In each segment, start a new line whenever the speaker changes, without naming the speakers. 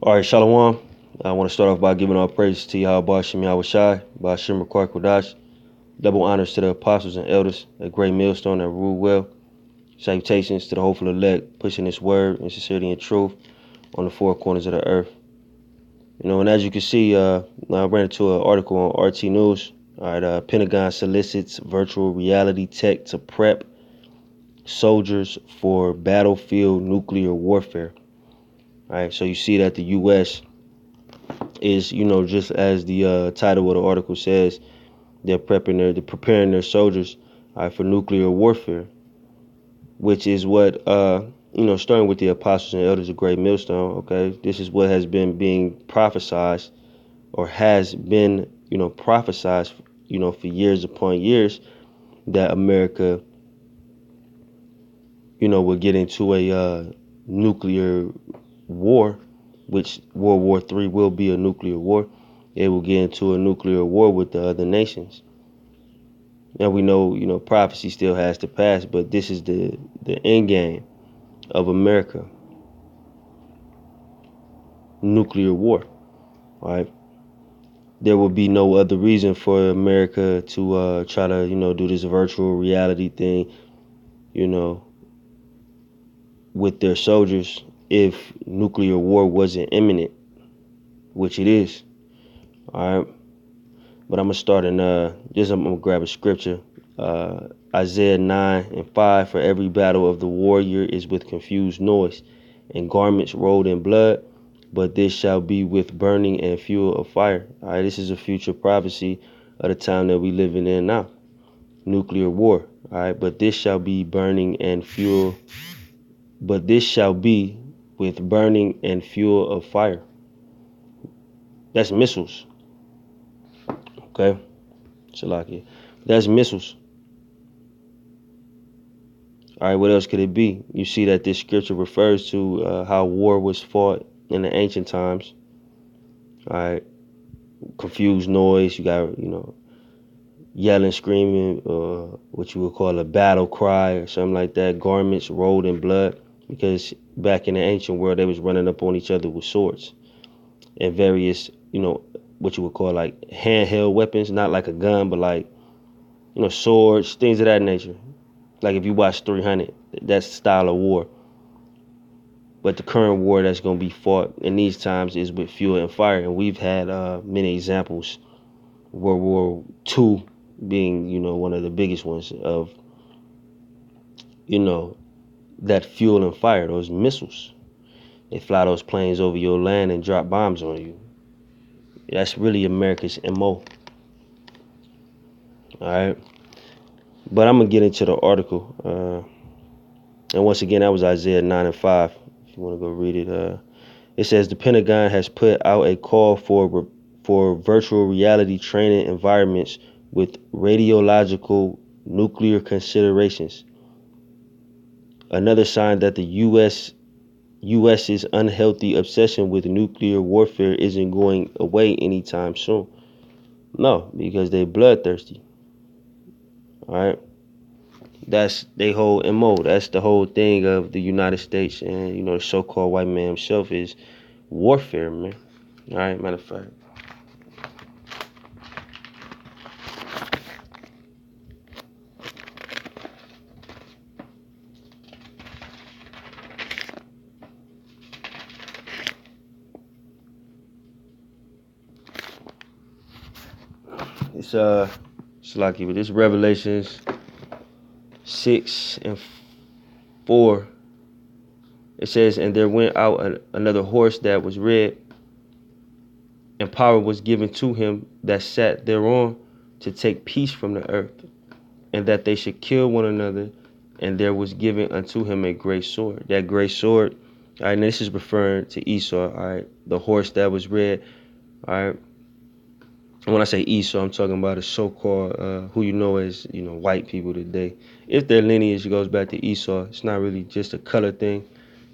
All right, Shalom. I want to start off by giving all praise to Yahweh Shem Yahweh Shai, Bashim Rakar Kodash. Double honors to the apostles and elders, a great millstone that rule well. Salutations to the hopeful elect, pushing this word and sincerity and truth on the four corners of the earth. And as you can see, I ran into an article on RT News. All right, Pentagon solicits virtual reality tech to prep soldiers for battlefield nuclear warfare. All right, so you see that the U.S. is, just as the title of the article says, they're preparing their soldiers for nuclear warfare, which is what, starting with the apostles and elders of Great Millstone, okay, this is what has been being prophesied or has been, prophesied, for years upon years that America, will get into a nuclear war, which World War III will be a nuclear war. It will get into a nuclear war with the other nations. Now we know, prophecy still has to pass, but this is the end game of America. Nuclear war, right? There will be no other reason for America to try to, do this virtual reality thing, with their soldiers if nuclear war wasn't imminent, which it is. All right. But I'm gonna start in I'm gonna grab a scripture. Isaiah 9:5. For every battle of the warrior is with confused noise, and garments rolled in blood, but this shall be with burning and fuel of fire. All right, this is a future prophecy of the time that we living in now. Nuclear war. All right, but this shall be burning and fuel. But this shall be with burning and fuel of fire. That's missiles. Okay, Shalakia. That's missiles. All right, what else could it be? You see that this scripture refers to how war was fought in the ancient times. All right, confused noise. You got, yelling, screaming, what you would call a battle cry or something like that. Garments rolled in blood, because back in the ancient world, they was running up on each other with swords and various, what you would call like handheld weapons, not like a gun, but like, swords, things of that nature. Like if you watch 300, that's the style of war. But the current war that's going to be fought in these times is with fuel and fire. And we've had many examples, World War II being, one of the biggest ones of, that fuel and fire, those missiles. They fly those planes over your land and drop bombs on you. That's really America's MO. All right. But I'm going to get into the article. And once again, that was Isaiah 9:5. If you want to go read it. It says the Pentagon has put out a call for virtual reality training environments with radiological nuclear considerations. Another sign that the U.S.'s unhealthy obsession with nuclear warfare isn't going away anytime soon. No, because they're bloodthirsty. All right. That's their whole MO. That's the whole thing of the United States and, the so-called white man himself is warfare, man. All right, matter of fact. It's lucky, but this Revelations 6:4. It says, and there went out another horse that was red, and power was given to him that sat thereon to take peace from the earth, and that they should kill one another, and there was given unto him a great sword. That great sword, all right, and this is referring to Esau, all right, the horse that was red, all right. And when I say Esau, I'm talking about a so-called, who you know as, white people today. If their lineage goes back to Esau, it's not really just a color thing.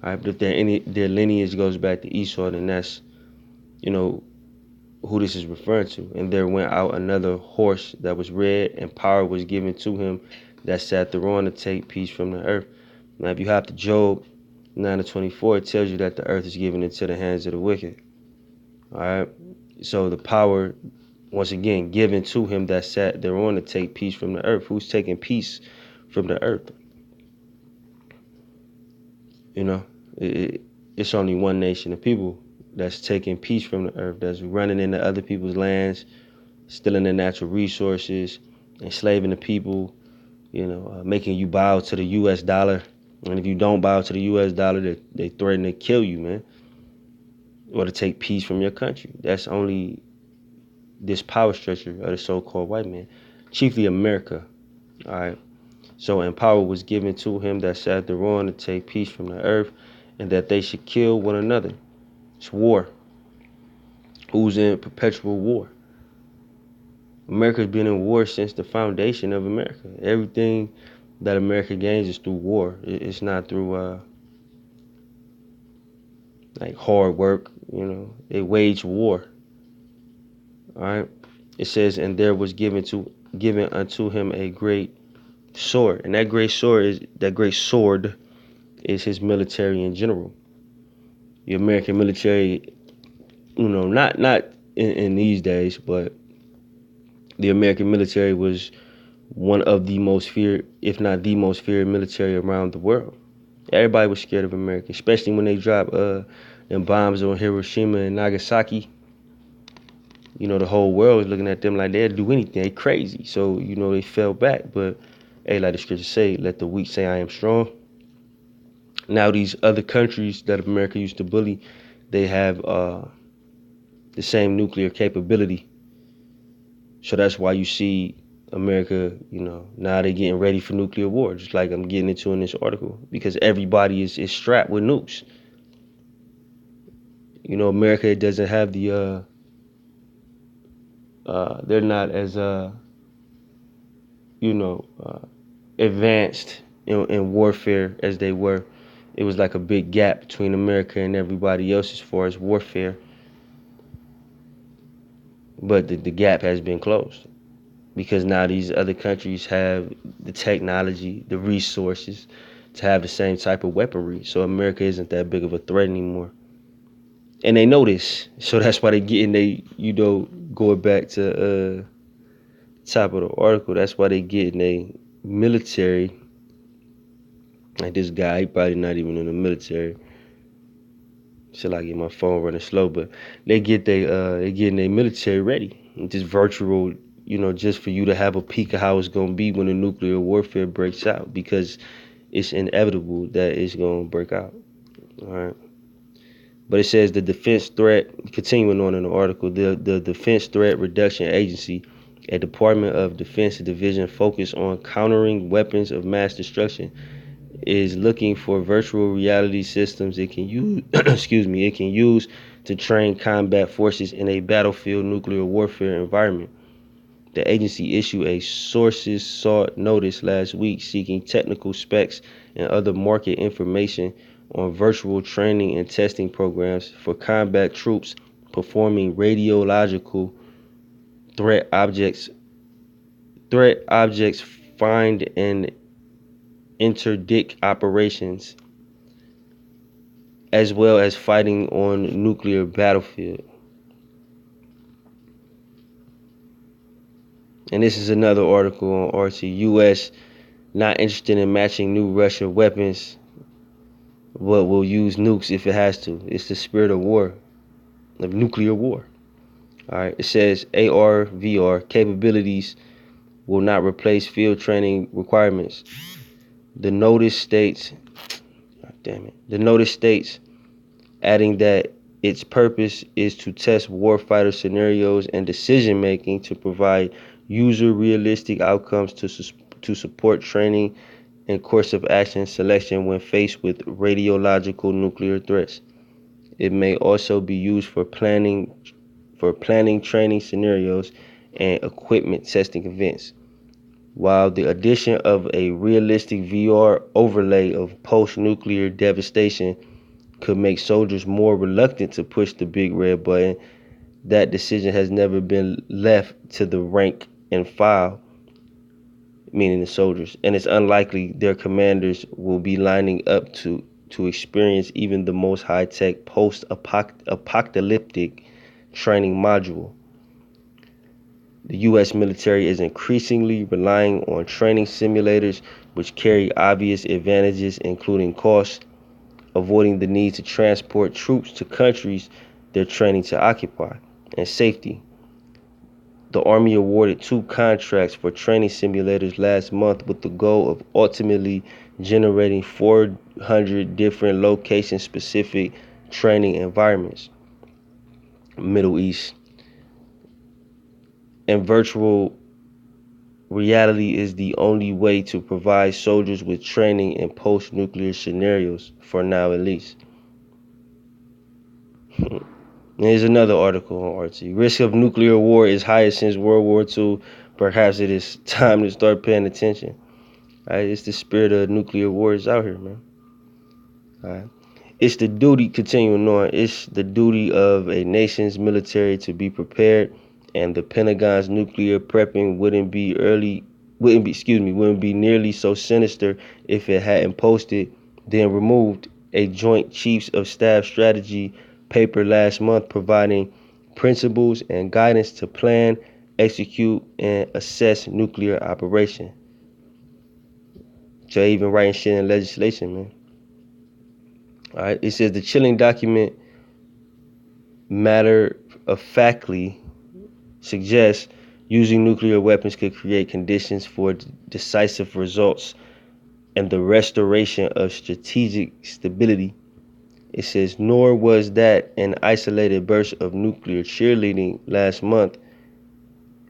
All right, but if their lineage goes back to Esau, then that's, who this is referring to. And there went out another horse that was red, and power was given to him that sat thereon to take peace from the earth. Now, if you have to Job 9 to 24, it tells you that the earth is given into the hands of the wicked. All right. So the power, once again, given to him that sat thereon to take peace from the earth. Who's taking peace from the earth? You know, it's only one nation of people that's taking peace from the earth, that's running into other people's lands, stealing their natural resources, enslaving the people, making you bow to the U.S. dollar. And if you don't bow to the U.S. dollar, they threaten to kill you, man, or to take peace from your country. That's only this power structure of the so-called white man, chiefly America. All right. So, and power was given to him that sat thereon to take peace from the earth, and that they should kill one another. It's war. Who's in perpetual war? America's been in war since the foundation of America. Everything that America gains is through war. It's not through like hard work. They wage war. All right. It says, and there was given unto him a great sword, and that great sword is his military in general. The American military, not in these days, but the American military was one of the most feared, if not the most feared military around the world. Everybody was scared of America, especially when they dropped them bombs on Hiroshima and Nagasaki. The whole world was looking at them like they'd do anything. They crazy. So, they fell back. But, hey, like the scriptures say, let the weak say I am strong. Now these other countries that America used to bully, they have the same nuclear capability. So that's why you see America, now they're getting ready for nuclear war, just like I'm getting into in this article, because everybody is strapped with nukes. America doesn't have the they're not as advanced in warfare as they were. It was like a big gap between America and everybody else as far as warfare. But the gap has been closed because now these other countries have the technology, the resources to have the same type of weaponry. So America isn't that big of a threat anymore. And they know this. So that's why going back to top of the article, that's why they getting a military. Like this guy, he probably not even in the military. Till I get my phone running slow, but they getting their military ready. Just virtual, just for you to have a peek of how it's gonna be when the nuclear warfare breaks out, because it's inevitable that it's gonna break out. All right. But it says the defense threat, continuing on in the article, the Defense Threat Reduction Agency, a Department of Defense division focused on countering weapons of mass destruction, is looking for virtual reality systems it can use it can use to train combat forces in a battlefield nuclear warfare environment. The agency issued a sources sought notice last week seeking technical specs and other market information on virtual training and testing programs for combat troops performing radiological threat objects find and interdict operations, as well as fighting on nuclear battlefield. And this is another article on RT. U.S. not interested in matching new Russian weapons, but will use nukes if it has to. It's the spirit of war, of nuclear war. All right. It says AR/VR capabilities will not replace field training requirements. The notice states, adding that its purpose is to test warfighter scenarios and decision making to provide user realistic outcomes to support training and course of action selection when faced with radiological nuclear threats. It may also be used for planning training scenarios and equipment testing events. While the addition of a realistic VR overlay of post-nuclear devastation could make soldiers more reluctant to push the big red button, that decision has never been left to the rank and file, meaning the soldiers, and it's unlikely their commanders will be lining up to to experience even the most high-tech post-apocalyptic training module. The U.S. military is increasingly relying on training simulators, which carry obvious advantages, including cost, avoiding the need to transport troops to countries they're training to occupy, and safety. The Army awarded 2 contracts for training simulators last month with the goal of ultimately generating 400 different location-specific training environments. Middle East. And virtual reality is the only way to provide soldiers with training in post-nuclear scenarios, for now at least. Here's another article on RT. Risk of nuclear war is highest since World War II. Perhaps it is time to start paying attention. All right, it's the spirit of nuclear war is out here, man. All right. It's the duty, continuing on, it's the duty of a nation's military to be prepared, and the Pentagon's nuclear prepping wouldn't be nearly so sinister if it hadn't posted, then removed, a joint chiefs of staff strategy paper last month providing principles and guidance to plan, execute, and assess nuclear operation. So even writing shit in legislation, man. All right, it says the chilling document matter of factly suggests using nuclear weapons could create conditions for decisive results and the restoration of strategic stability. It says, nor was that an isolated burst of nuclear cheerleading last month.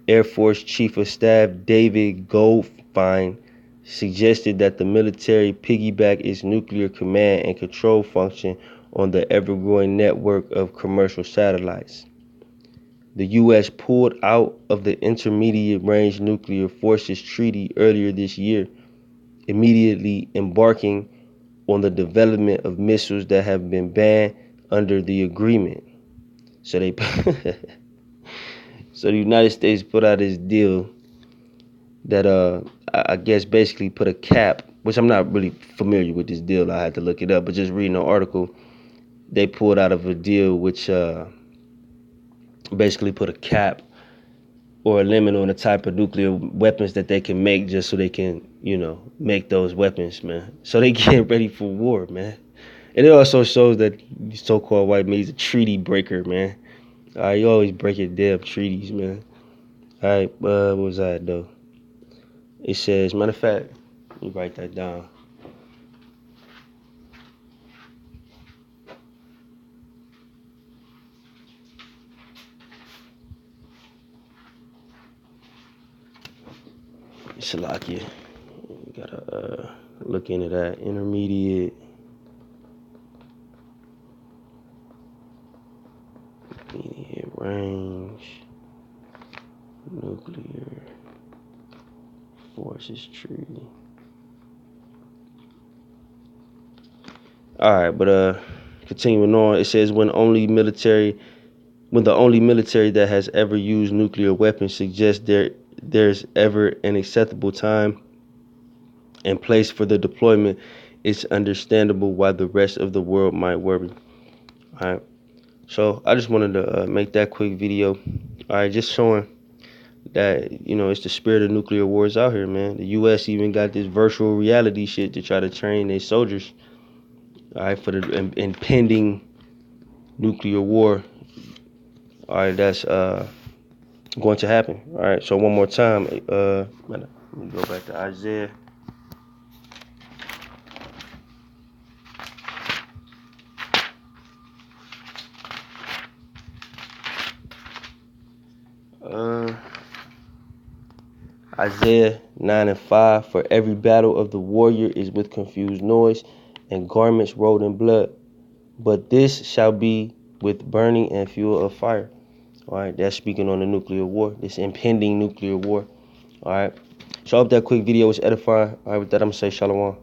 Air Force Chief of Staff David Goldfein suggested that the military piggyback its nuclear command and control function on the ever-growing network of commercial satellites. The U.S. pulled out of the Intermediate Range Nuclear Forces Treaty earlier this year, immediately embarking on the development of missiles that have been banned under the agreement. So so the United States put out this deal that I guess basically put a cap, which I'm not really familiar with this deal. I had to look it up, but just reading the article, they pulled out of a deal which basically put a cap or a limit on the type of nuclear weapons that they can make, just so they can, make those weapons, man. So they get ready for war, man. And it also shows that so-called white man is a treaty breaker, man. All right, you always break your damn treaties, man. All right, what was that, though? It says, matter of fact, let me write that down. Shalakia. You gotta look into that. Intermediate range nuclear forces treaty. All right, but continuing on, it says when the only military that has ever used nuclear weapons suggests there's ever an acceptable time and place for the deployment, it's understandable why the rest of the world might worry. All right, so I just wanted to make that quick video. All right, just showing that it's the spirit of nuclear wars out here, man. The U.S. even got this virtual reality shit to try to train their soldiers, all right, for the impending nuclear war. All right, that's going to happen. All right, so one more time, let me go back to Isaiah. Isaiah 9:5, for every battle of the warrior is with confused noise and garments rolled in blood, but this shall be with burning and fuel of fire. All right, that's speaking on the nuclear war, this impending nuclear war. All right, so I hope that quick video was edifying. All right, with that, I'm going to say shalom.